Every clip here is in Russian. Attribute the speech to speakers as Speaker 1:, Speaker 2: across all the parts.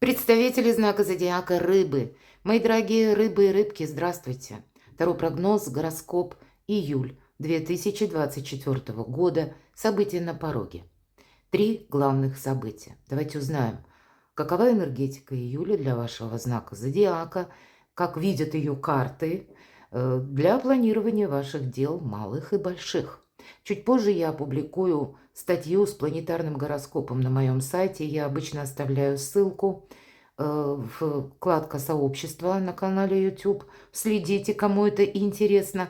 Speaker 1: Представители знака зодиака Рыбы. Мои дорогие рыбы и рыбки, здравствуйте. Второй прогноз, гороскоп, июль 2024 года. События на пороге. 3 главных события. Давайте узнаем, какова энергетика июля для вашего знака зодиака, как видят ее карты для планирования ваших дел малых и больших. Чуть позже я опубликую статью с планетарным гороскопом на моем сайте. Я обычно оставляю ссылку вкладка сообщества на канале YouTube. Следите, кому это интересно.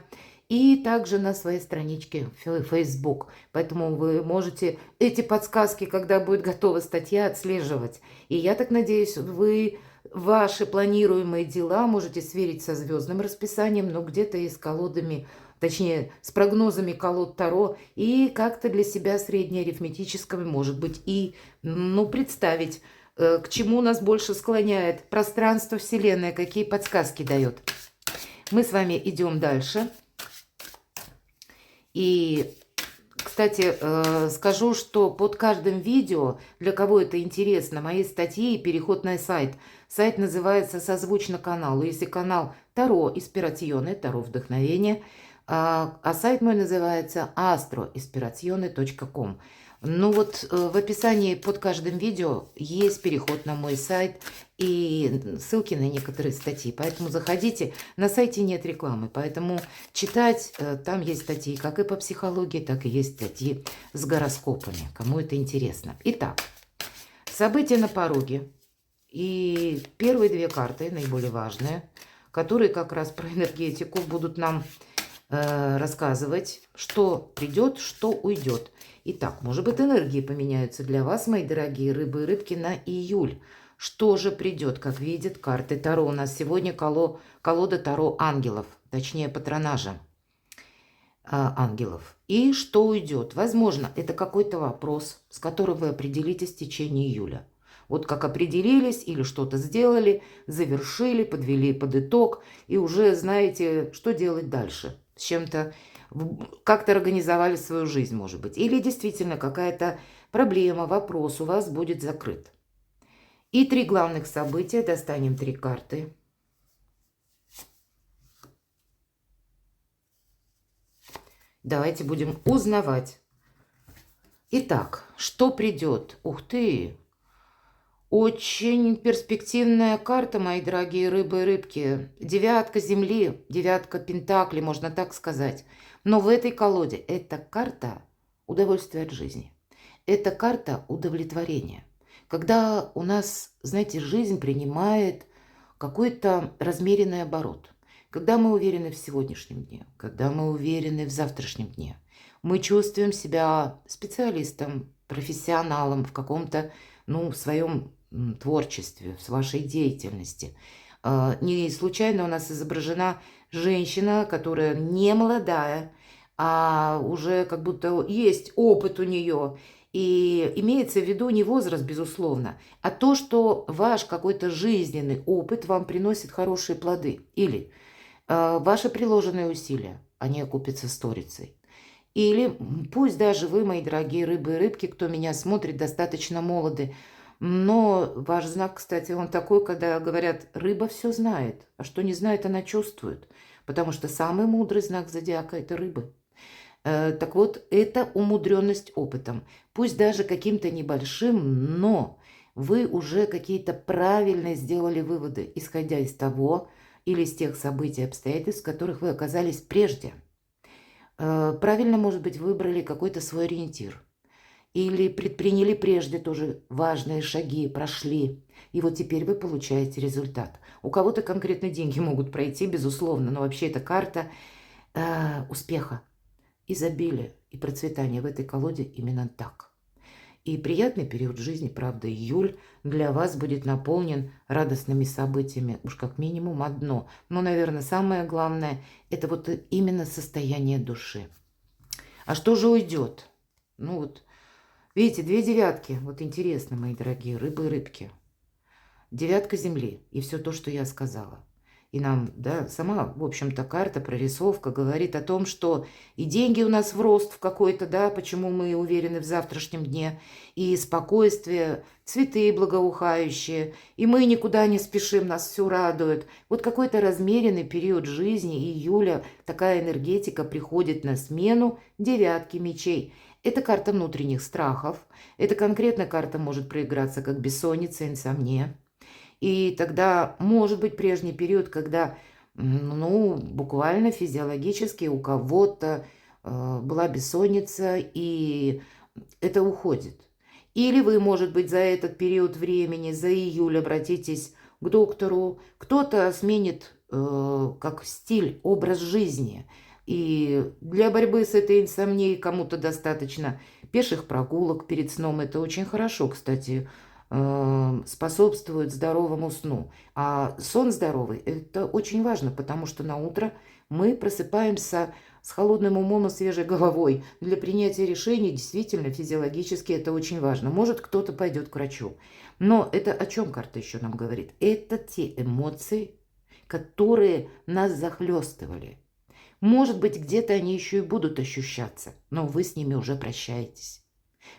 Speaker 1: И также на своей страничке в Facebook. Поэтому вы можете эти подсказки, когда будет готова статья, отслеживать. И я так надеюсь, вы ваши планируемые дела можете сверить со звездным расписанием, но где-то и с колодами, точнее, с прогнозами колод Таро, и как-то для себя среднеарифметическими, может быть, и представить, к чему нас больше склоняет пространство, Вселенная, какие подсказки дает. Мы с вами идем дальше. И, кстати, скажу, что под каждым видео, для кого это интересно, мои статьи и переход на сайт. Сайт называется созвучно каналу. Если канал Таро Испиратьоне, Таро Вдохновение, а сайт мой называется astroispirazione.com. В описании под каждым видео есть переход на мой сайт и ссылки на некоторые статьи. Поэтому заходите. На сайте нет рекламы, поэтому читать там есть статьи как и по психологии, так и есть статьи с гороскопами, кому это интересно. Итак, события на пороге. И первые 2 карты, наиболее важные, которые как раз про энергетику будут нам рассказывать, что придет, что уйдет. Итак, может быть, энергии поменяются для вас, мои дорогие рыбы и рыбки, на июль. Что же придет, как видят карты Таро? У нас сегодня колода Таро ангелов, точнее патронажа ангелов. И что уйдет? Возможно, это какой-то вопрос, с которым вы определитесь в течение июля. Вот как определились или что-то сделали, завершили, подвели под итог, и уже знаете, что делать дальше. С чем-то, как-то организовали свою жизнь, может быть. Или действительно какая-то проблема, вопрос у вас будет закрыт. И 3 главных события. Достанем 3 карты. Давайте будем узнавать. Итак, что придет? Ух ты! Очень перспективная карта, мои дорогие рыбы и рыбки. 9 земли, 9 пентаклей, можно так сказать. Но в этой колоде это карта удовольствия от жизни. Это карта удовлетворения. Когда у нас, знаете, жизнь принимает какой-то размеренный оборот. Когда мы уверены в сегодняшнем дне, когда мы уверены в завтрашнем дне. Мы чувствуем себя специалистом, профессионалом в каком-то, своем творчестве, в вашей деятельности. Не случайно у нас изображена женщина, которая не молодая, а уже как будто есть опыт у нее. И имеется в виду не возраст, безусловно, а то, что ваш какой-то жизненный опыт вам приносит хорошие плоды. Или ваши приложенные усилия, они окупятся сторицей. Или пусть даже вы, мои дорогие рыбы и рыбки, кто меня смотрит, достаточно молоды, но ваш знак, кстати, он такой, когда говорят, рыба все знает, а что не знает, она чувствует, потому что самый мудрый знак зодиака – это рыбы. Так вот, это умудренность опытом, пусть даже каким-то небольшим, но вы уже какие-то правильные сделали выводы, исходя из того или из тех событий, обстоятельств, в которых вы оказались прежде. Правильно, может быть, выбрали какой-то свой ориентир. Или предприняли прежде тоже важные шаги, прошли. И вот теперь вы получаете результат. У кого-то конкретно деньги могут пройти, безусловно, но вообще это карта успеха, изобилия и процветания в этой колоде именно так. И приятный период жизни, правда, июль для вас будет наполнен радостными событиями. Уж как минимум одно. Но, наверное, самое главное – это вот именно состояние души. А что же уйдет? Видите, 2 девятки. Вот интересно, мои дорогие рыбы и рыбки. 9 земли и все то, что я сказала. И нам, да, сама, в общем-то, карта, прорисовка говорит о том, что и деньги у нас в рост в какой-то, да, почему мы уверены в завтрашнем дне, и спокойствие, цветы благоухающие, и мы никуда не спешим, нас все радует. Вот какой-то размеренный период жизни июля, такая энергетика приходит на смену девятки мечей. Это карта внутренних страхов, это конкретно карта может проиграться как бессонница, инсомния. И тогда может быть прежний период, когда, ну, буквально физиологически у кого-то была бессонница, и это уходит. Или вы, может быть, за этот период времени, за июль обратитесь к доктору, кто-то сменит как стиль, образ жизни. И для борьбы с этой инсомнией кому-то достаточно пеших прогулок перед сном. Это очень хорошо, кстати, способствует здоровому сну. А сон здоровый – это очень важно, потому что на утро мы просыпаемся с холодным умом и свежей головой. Для принятия решений действительно физиологически это очень важно. Может, кто-то пойдет к врачу. Но это о чем карта еще нам говорит? Это те эмоции, которые нас захлестывали. Может быть, где-то они еще и будут ощущаться, но вы с ними уже прощаетесь.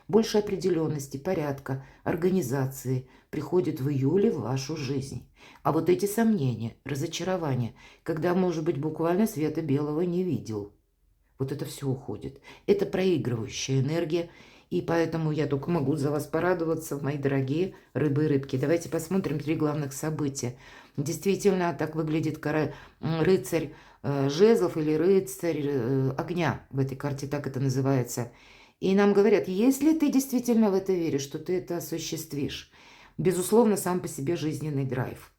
Speaker 1: Больше определенности, порядка, организации приходит в июле в вашу жизнь. А вот эти сомнения, разочарования, когда, может быть, буквально света белого не видел, вот это все уходит. Это проигрывающая энергия, и поэтому я только могу за вас порадоваться, мои дорогие рыбы и рыбки. Давайте посмотрим 3 главных события. Действительно, так выглядит рыцарь жезлов или рыцарь огня. В этой карте так это называется. И нам говорят, если ты действительно в это веришь, что ты это осуществишь, безусловно, сам по себе жизненный драйв.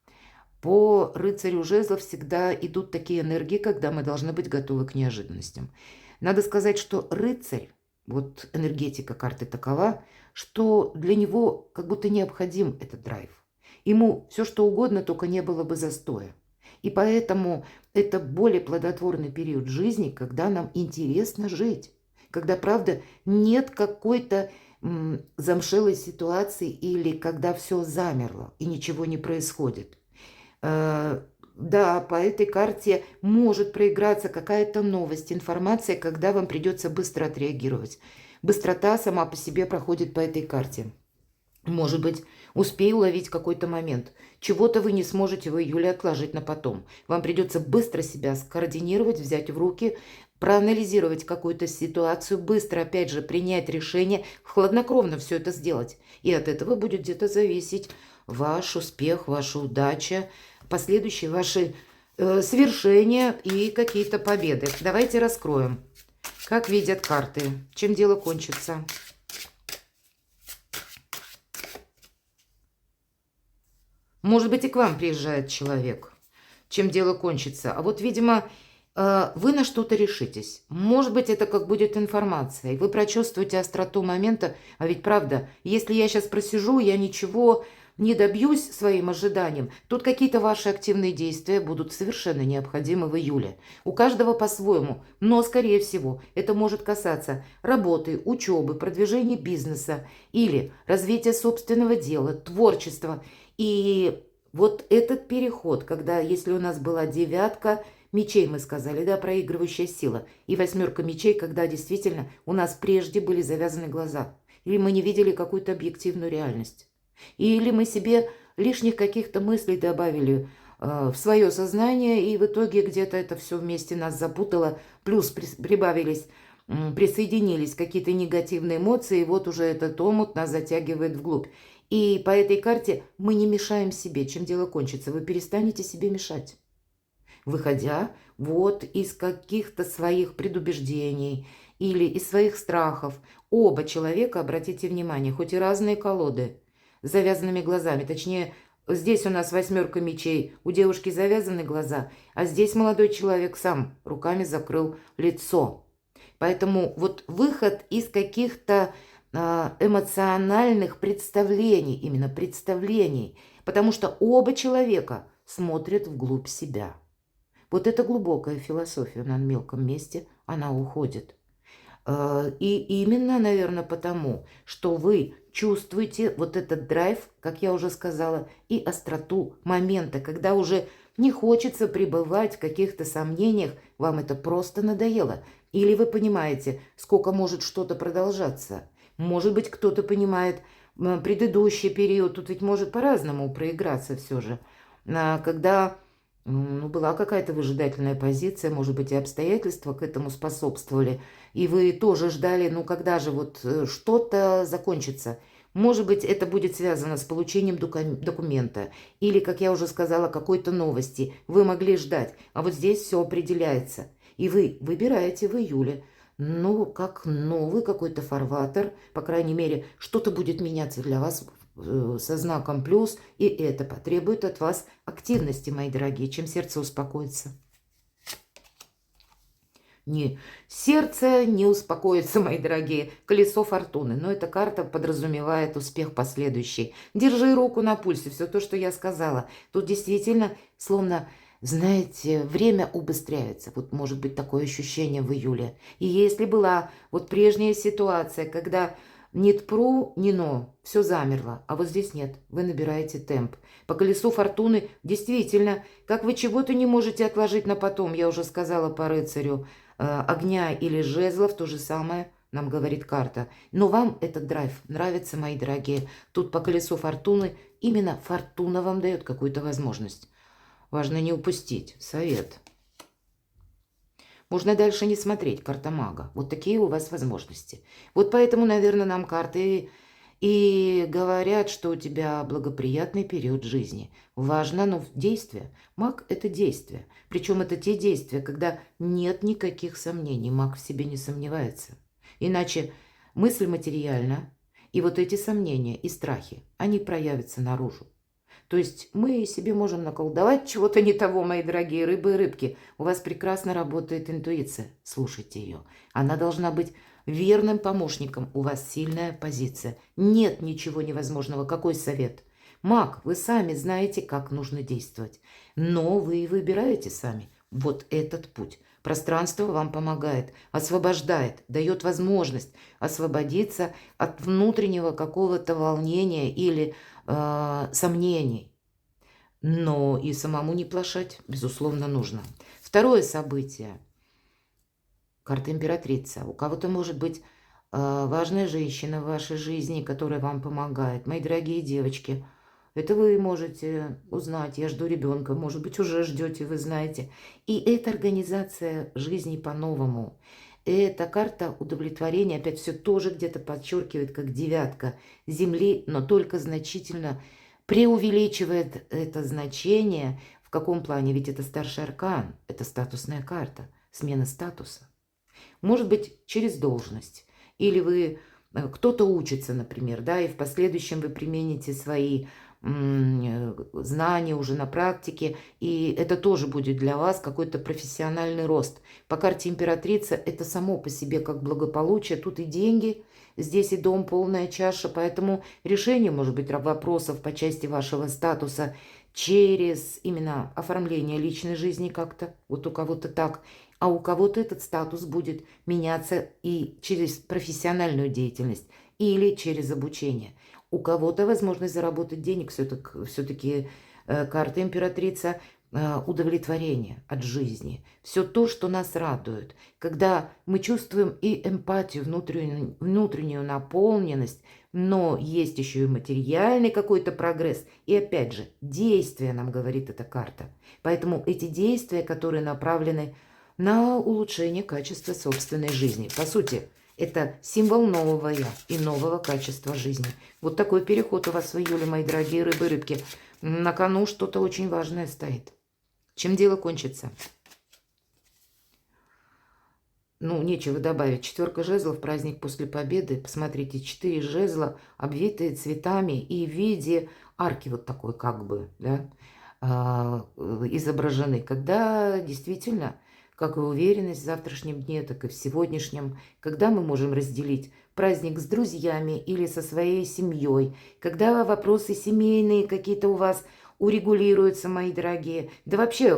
Speaker 1: По рыцарю жезлов всегда идут такие энергии, когда мы должны быть готовы к неожиданностям. Надо сказать, что рыцарь, вот энергетика карты такова, что для него как будто необходим этот драйв. Ему все что угодно, только не было бы застоя. И поэтому это более плодотворный период жизни, когда нам интересно жить. Когда, правда, нет какой-то замшелой ситуации или когда все замерло и ничего не происходит. Да, по этой карте может проиграться какая-то новость, информация, когда вам придется быстро отреагировать. Быстрота сама по себе проходит по этой карте. Может быть, успею уловить какой-то момент. Чего-то вы не сможете в июле отложить на потом. Вам придется быстро себя скоординировать, взять в руки, проанализировать какую-то ситуацию, быстро, опять же, принять решение, хладнокровно все это сделать. И от этого будет где-то зависеть ваш успех, ваша удача, последующие ваши свершения и какие-то победы. Давайте раскроем, как видят карты, чем дело кончится. Может быть, и к вам приезжает человек, чем дело кончится. А вот, видимо, вы на что-то решитесь. Может быть, это как будет информация, и вы прочувствуете остроту момента. А ведь правда, если я сейчас просижу, я ничего не добьюсь своим ожиданиям, тут какие-то ваши активные действия будут совершенно необходимы в июле. У каждого по-своему, но, скорее всего, это может касаться работы, учебы, продвижения бизнеса или развития собственного дела, творчества. И вот этот переход, когда, если у нас была девятка мечей, мы сказали, да, проигрывающая сила, и 8 мечей, когда действительно у нас прежде были завязаны глаза, или мы не видели какую-то объективную реальность, или мы себе лишних каких-то мыслей добавили в свое сознание, и в итоге где-то это все вместе нас запутало, плюс присоединились какие-то негативные эмоции, и вот уже этот омут нас затягивает вглубь. И по этой карте мы не мешаем себе. Чем дело кончится? Вы перестанете себе мешать, выходя вот из каких-то своих предубеждений или из своих страхов. Оба человека, обратите внимание, хоть и разные колоды, с завязанными глазами. Точнее, здесь у нас 8 мечей, у девушки завязаны глаза, а здесь молодой человек сам руками закрыл лицо. Поэтому вот выход из каких-то эмоциональных представлений, именно представлений, потому что оба человека смотрят вглубь себя. Вот эта глубокая философия на мелком месте, она уходит. И именно, наверное, потому, что вы чувствуете вот этот драйв, как я уже сказала, и остроту момента, когда уже Не хочется пребывать в каких-то сомнениях, вам это просто надоело. Или вы понимаете, сколько может что-то продолжаться. Может быть, кто-то понимает предыдущий период, тут ведь может по-разному проиграться все же. Когда была какая-то выжидательная позиция, может быть, и обстоятельства к этому способствовали, и вы тоже ждали, ну когда же вот что-то закончится. Может быть, это будет связано с получением документа или, как я уже сказала, какой-то новости. Вы могли ждать, а вот здесь все определяется. И вы выбираете в июле, ну, как новый какой-то фарватер, по крайней мере, что-то будет меняться для вас со знаком плюс, и это потребует от вас активности, мои дорогие, чем сердце успокоится. Сердце не успокоится, мои дорогие. Колесо фортуны. Но эта карта подразумевает успех последующий. Держи руку на пульсе. Все то, что я сказала. Тут действительно, словно, знаете, время убыстряется. Вот может быть такое ощущение в июле. И если была вот прежняя ситуация, когда нет пру, ни но, все замерло. А вот здесь нет. Вы набираете темп. По колесу фортуны действительно, как вы чего-то не можете отложить на потом, я уже сказала по рыцарю, огня или жезлов, то же самое нам говорит карта. Но вам этот драйв нравится, мои дорогие. Тут по колесу фортуны именно фортуна вам дает какую-то возможность. Важно не упустить. Совет. Можно дальше не смотреть, карта мага. Вот такие у вас возможности. Вот поэтому, наверное, нам карты и говорят, что у тебя благоприятный период жизни. Важно, но действие. Маг – это действие. Причем это те действия, когда нет никаких сомнений. Маг в себе не сомневается. Иначе мысль материальна, и вот эти сомнения и страхи, они проявятся наружу. То есть мы себе можем наколдовать чего-то не того, мои дорогие рыбы и рыбки. У вас прекрасно работает интуиция. Слушайте ее. Она должна быть верным помощником. У вас сильная позиция. Нет ничего невозможного. Какой совет? Маг, вы сами знаете, как нужно действовать. Но вы выбираете сами вот этот путь. Пространство вам помогает, освобождает, дает возможность освободиться от внутреннего какого-то волнения или сомнений. Но и самому не плашать, безусловно, нужно. Второе событие. Карта императрица. У кого-то может быть важная женщина в вашей жизни, которая вам помогает. Мои дорогие девочки, это вы можете узнать. Я жду ребенка. Может быть, уже ждете, вы знаете. И это организация жизни по-новому. Эта карта удовлетворения, опять все тоже где-то подчеркивает, как девятка Земли, но только значительно преувеличивает это значение. В каком плане? Ведь это старший аркан, это статусная карта, смена статуса. Может быть, через должность. Или вы, кто-то учится, например, да, и в последующем вы примените свои знания уже на практике, и это тоже будет для вас какой-то профессиональный рост. По карте императрица это само по себе как благополучие, тут и деньги, здесь и дом, полная чаша, поэтому решение, может быть, вопросов по части вашего статуса через именно оформление личной жизни как-то, вот у кого-то так, а у кого-то этот статус будет меняться и через профессиональную деятельность или через обучение. У кого-то возможность заработать денег, все-таки карта императрица, удовлетворение от жизни. Все то, что нас радует. Когда мы чувствуем и эмпатию, внутреннюю наполненность, но есть еще и материальный какой-то прогресс. И опять же, действия нам говорит эта карта. Поэтому эти действия, которые направлены на улучшение качества собственной жизни. По сути, это символ нового я и нового качества жизни. Вот такой переход у вас в июле, мои дорогие рыбы и рыбки. На кону что-то очень важное стоит. Чем дело кончится? Ну, нечего добавить. 4 жезлов, праздник после победы. Посмотрите, 4 жезла, обвитые цветами и в виде арки вот такой как бы, да, изображены. Когда действительно, как и уверенность в завтрашнем дне, так и в сегодняшнем, когда мы можем разделить праздник с друзьями или со своей семьей, когда вопросы семейные какие-то у вас урегулируются, мои дорогие. Да вообще,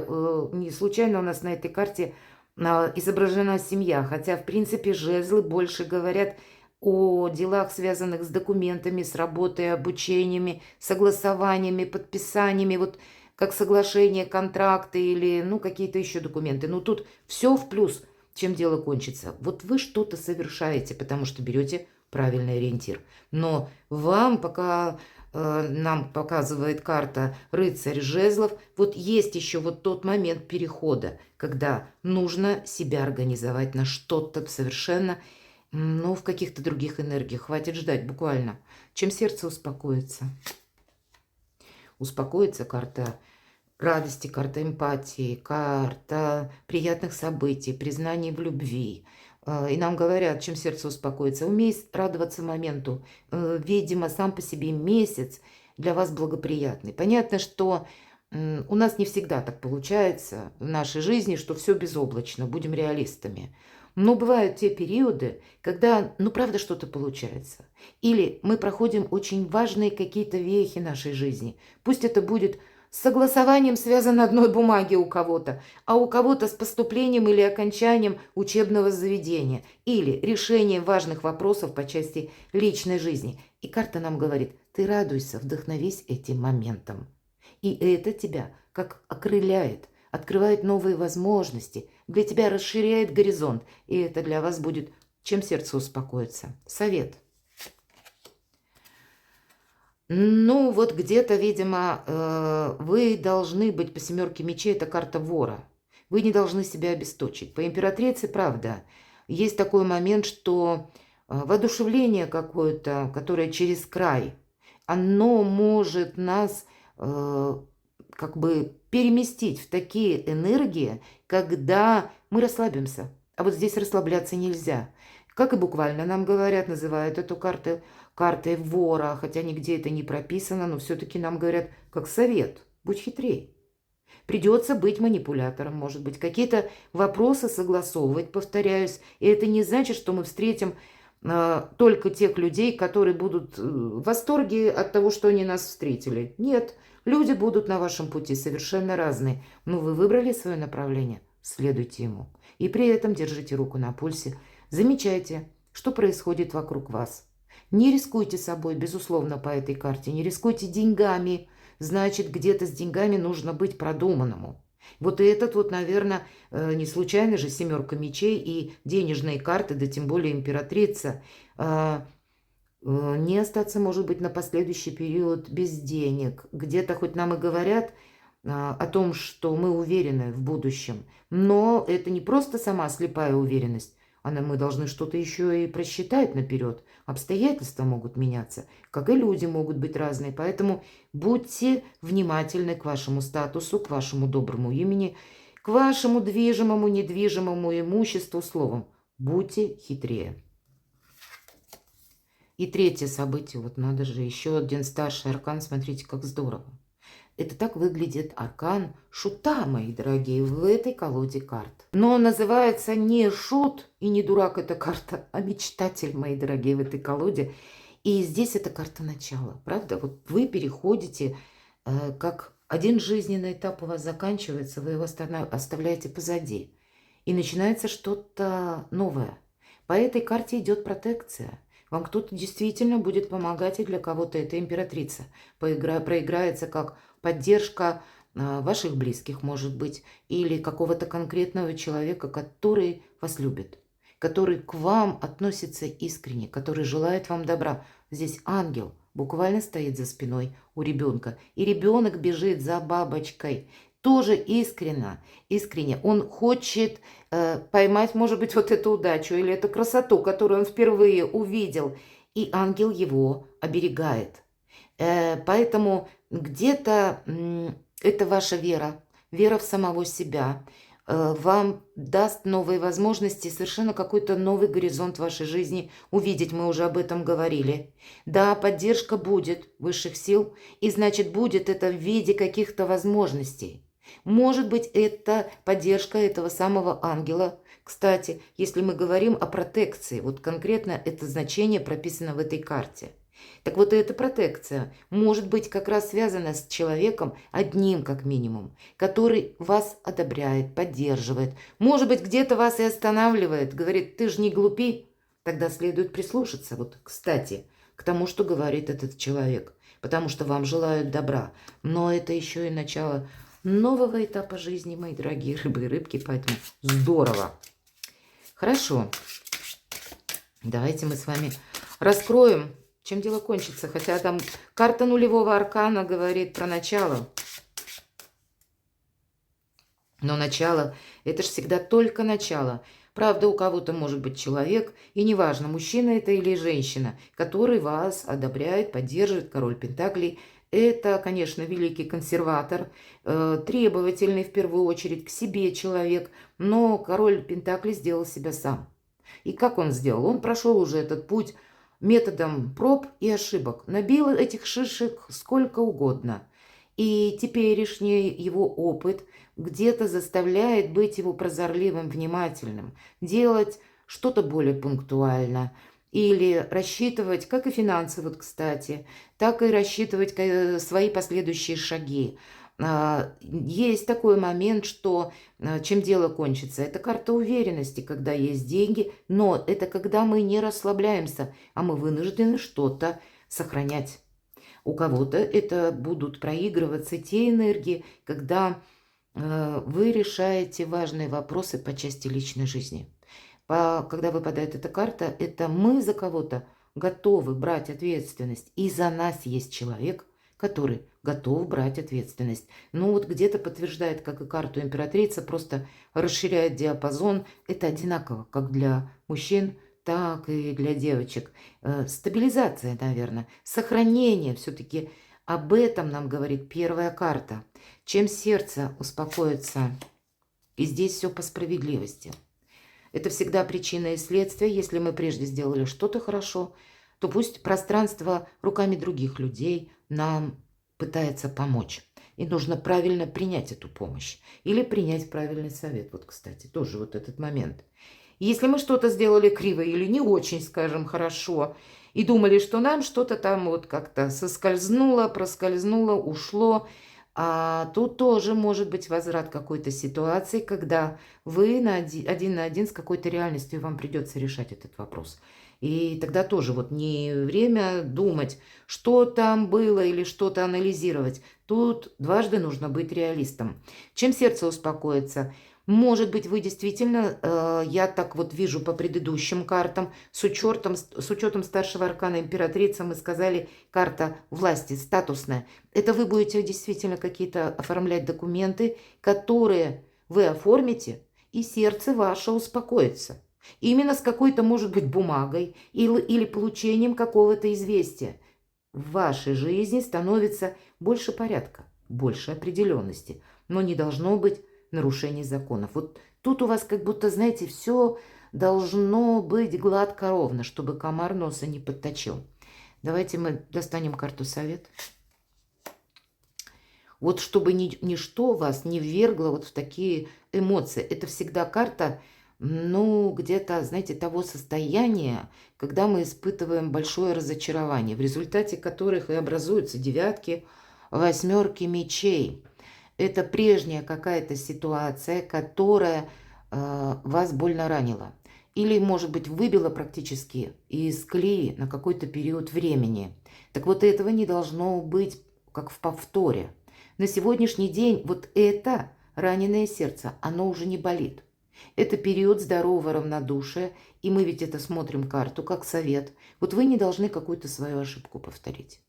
Speaker 1: не случайно у нас на этой карте изображена семья, хотя, в принципе, жезлы больше говорят о делах, связанных с документами, с работой, обучениями, согласованиями, подписаниями. Вот как соглашение, контракты или, ну, какие-то еще документы. Но тут все в плюс, чем дело кончится. Вот вы что-то совершаете, потому что берете правильный ориентир. Но вам пока нам показывает карта рыцарь жезлов, вот есть еще вот тот момент перехода, когда нужно себя организовать на что-то совершенно, ну, в каких-то других энергиях. Хватит ждать буквально. Чем сердце успокоится. Успокоится карта радости, карта эмпатии, карта приятных событий, признаний в любви. И нам говорят, чем сердце успокоится. Умей радоваться моменту. Видимо, сам по себе месяц для вас благоприятный. Понятно, что у нас не всегда так получается в нашей жизни, что все безоблачно, будем реалистами. Но бывают те периоды, когда, ну, правда, что-то получается. Или мы проходим очень важные какие-то вехи нашей жизни. Пусть это будет с согласованием связано одной бумаги у кого-то, а у кого-то с поступлением или окончанием учебного заведения, или решением важных вопросов по части личной жизни. И карта нам говорит, ты радуйся, вдохновись этим моментом. И это тебя как окрыляет, открывает новые возможности, для тебя расширяет горизонт, и это для вас будет, чем сердце успокоится. Совет. Ну, вот где-то, видимо, вы должны быть по семерке мечей, это карта вора. Вы не должны себя обесточить. По императрице, правда, есть такой момент, что воодушевление какое-то, которое через край, оно может нас как бы переместить в такие энергии, когда мы расслабимся. А вот здесь расслабляться нельзя. Как и буквально нам говорят, называют эту карту картой вора, хотя нигде это не прописано, но все-таки нам говорят, как совет, будь хитрей. Придется быть манипулятором, может быть, какие-то вопросы согласовывать, повторяюсь. И это не значит, что мы встретим только тех людей, которые будут в восторге от того, что они нас встретили. Нет, люди будут на вашем пути совершенно разные. Но вы выбрали свое направление, следуйте ему. И при этом держите руку на пульсе. Замечайте, что происходит вокруг вас. Не рискуйте собой, безусловно, по этой карте. Не рискуйте деньгами. Значит, где-то с деньгами нужно быть продуманному. Вот и этот вот, наверное, не случайно же семерка мечей и денежные карты, да тем более императрица. Не остаться, может быть, на последующий период без денег. Где-то хоть нам и говорят о том, что мы уверены в будущем, но это не просто сама слепая уверенность. Мы должны что-то еще и просчитать наперед. Обстоятельства могут меняться, как и люди могут быть разные. Поэтому будьте внимательны к вашему статусу, к вашему доброму имени, к вашему движимому, недвижимому имуществу, словом. Будьте хитрее. И третье событие, вот надо же, еще один старший аркан, смотрите, как здорово. Это так выглядит аркан шута, мои дорогие, в этой колоде карт. Но он называется не шут и не дурак эта карта, а мечтатель, мои дорогие, в этой колоде. И здесь это карта начала, правда? Вот вы переходите, как один жизненный этап у вас заканчивается, вы его оставляете позади. И начинается что-то новое. По этой карте идет протекция. Вам кто-то действительно будет помогать, и для кого-то это императрица. Проиграется как поддержка ваших близких, может быть, или какого-то конкретного человека, который вас любит, который к вам относится искренне, который желает вам добра. Здесь ангел буквально стоит за спиной у ребенка, и ребенок бежит за бабочкой. Тоже искренне. Он хочет поймать, может быть, вот эту удачу или эту красоту, которую он впервые увидел, и ангел его оберегает. Поэтому где-то это ваша вера в самого себя, вам даст новые возможности, совершенно какой-то новый горизонт в вашей жизни увидеть, мы уже об этом говорили. Да, поддержка будет высших сил, и значит будет это в виде каких-то возможностей. Может быть, это поддержка этого самого ангела. Кстати, если мы говорим о протекции, вот конкретно это значение прописано в этой карте. Так вот, эта протекция может быть как раз связана с человеком, одним как минимум, который вас одобряет, поддерживает. Может быть, где-то вас и останавливает, говорит, ты же не глупи. Тогда следует прислушаться, вот, кстати, к тому, что говорит этот человек. потому что вам желают добра. Но это еще и начало нового этапа жизни, мои дорогие рыбы и рыбки, поэтому здорово. Хорошо. Давайте мы с вами раскроем, чем дело кончится. Хотя там карта нулевого аркана говорит про начало. Но начало – это же всегда только начало. Правда, у кого-то может быть человек, и неважно, мужчина это или женщина, который вас одобряет, поддерживает, король пентаклей. Это, конечно, великий консерватор, требовательный в первую очередь к себе человек, но король пентаклей сделал себя сам. И как он сделал? Он прошел уже этот путь методом проб и ошибок. Набил этих шишек сколько угодно. И теперешний его опыт где-то заставляет быть его прозорливым, внимательным, делать что-то более пунктуально или рассчитывать, как и финансы, вот, кстати, так и рассчитывать свои последующие шаги. Есть такой момент, что чем дело кончится. Это карта уверенности, когда есть деньги, но это когда мы не расслабляемся, а мы вынуждены что-то сохранять. У кого-то это будут проигрываться те энергии, когда вы решаете важные вопросы по части личной жизни. Когда выпадает эта карта, это мы за кого-то готовы брать ответственность. И за нас есть человек, который готов брать ответственность. Ну вот где-то подтверждает, как и карту императрица, просто расширяет диапазон. Это одинаково, как для мужчин, так и для девочек. Стабилизация, наверное, сохранение. Все-таки об этом нам говорит первая карта. Чем сердце успокоится, и здесь все по справедливости. Это всегда причина и следствие. Если мы прежде сделали что-то хорошо, то пусть пространство руками других людей нам пытается помочь. И нужно правильно принять эту помощь. Или принять правильный совет. Вот, кстати, тоже вот этот момент. Если мы что-то сделали криво или не очень, скажем, хорошо, и думали, что нам что-то там вот как-то соскользнуло, проскользнуло, ушло, а тут тоже может быть возврат какой-то ситуации, когда вы один на один с какой-то реальностью, и вам придется решать этот вопрос. И тогда тоже вот не время думать, что там было или что-то анализировать. Тут дважды нужно быть реалистом. Чем сердце успокоится? Может быть, вы действительно, я так вот вижу по предыдущим картам, с учетом старшего аркана императрицы, мы сказали, карта власти, статусная. Это вы будете действительно какие-то оформлять документы, которые вы оформите, и сердце ваше успокоится. Именно с какой-то, может быть, бумагой или получением какого-то известия. В вашей жизни становится больше порядка, больше определенности, но не должно быть нарушений законов. Вот тут у вас как будто, знаете, все должно быть гладко ровно, чтобы комар носа не подточил. Давайте мы достанем карту совет. Вот чтобы ничто вас не ввергло вот в такие эмоции. Это всегда карта, ну, где-то, знаете, того состояния, когда мы испытываем большое разочарование, в результате которых и образуются девятки, восьмерки мечей. Это прежняя какая-то ситуация, которая вас больно ранила. Или, может быть, выбила практически из колеи на какой-то период времени. Так вот, этого не должно быть, как в повторе. На сегодняшний день вот это раненое сердце, оно уже не болит. Это период здорового равнодушия, и мы ведь это смотрим карту как совет. Вот вы не должны какую-то свою ошибку повторить.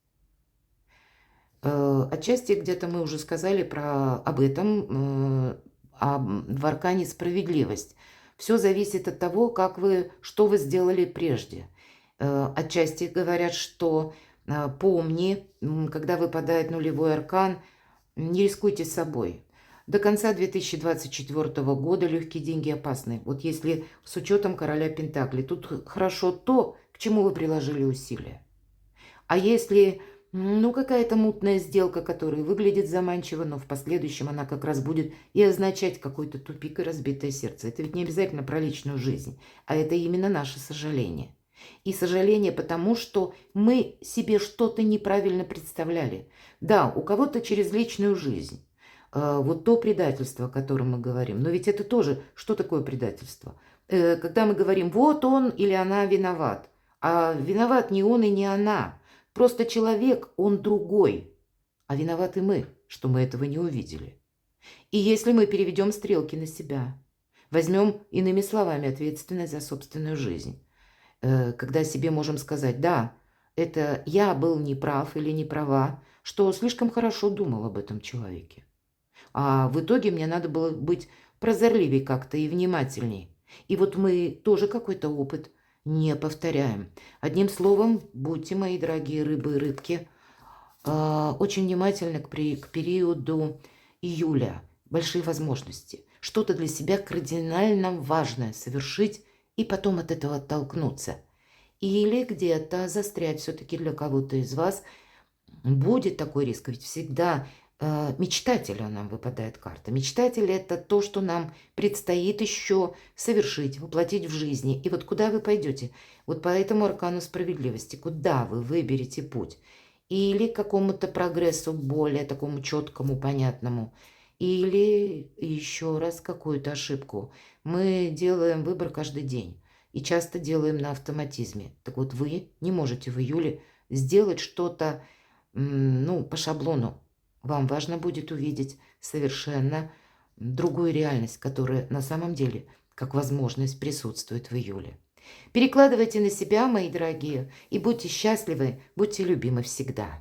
Speaker 1: Отчасти где-то мы уже сказали об этом, в аркане справедливость. Все зависит от того, что вы сделали прежде. Отчасти говорят, что помни, когда выпадает нулевой аркан, не рискуйте собой. До конца 2024 года легкие деньги опасны. Вот если с учетом короля Пентаклей, тут хорошо то, к чему вы приложили усилия. А если какая-то мутная сделка, которая выглядит заманчиво, но в последующем она как раз будет и означать какой-то тупик и разбитое сердце. Это ведь не обязательно про личную жизнь, а это именно наше сожаление. И сожаление потому, что мы себе что-то неправильно представляли. Да, у кого-то через личную жизнь. Вот то предательство, о котором мы говорим. Но ведь это тоже, что такое предательство? Когда мы говорим, вот он или она виноват. А виноват не он и не она. Просто человек, он другой. А виноваты мы, что мы этого не увидели. И если мы переведем стрелки на себя, возьмем, иными словами, ответственность за собственную жизнь, когда себе можем сказать: да, это я был неправ или не права, что слишком хорошо думал об этом человеке. А в итоге мне надо было быть прозорливее как-то и внимательней. И вот мы тоже какой-то опыт не повторяем. Одним словом, будьте, мои дорогие рыбы и рыбки, очень внимательны к периоду июля. Большие возможности. Что-то для себя кардинально важное совершить и потом от этого оттолкнуться. Или где-то застрять все-таки для кого-то из вас. Будет такой риск, ведь всегда мечтателя нам выпадает карта. Мечтатель – это то, что нам предстоит еще совершить, воплотить в жизни. И вот куда вы пойдете? Вот по этому аркану справедливости, куда вы выберете путь? Или к какому-то прогрессу более такому четкому, понятному, или еще раз какую-то ошибку. Мы делаем выбор каждый день и часто делаем на автоматизме. Так вот, вы не можете в июле сделать что-то, ну, по шаблону. Вам важно будет увидеть совершенно другую реальность, которая на самом деле как возможность присутствует в июле. Перекладывайте на себя, мои дорогие, и будьте счастливы, будьте любимы всегда.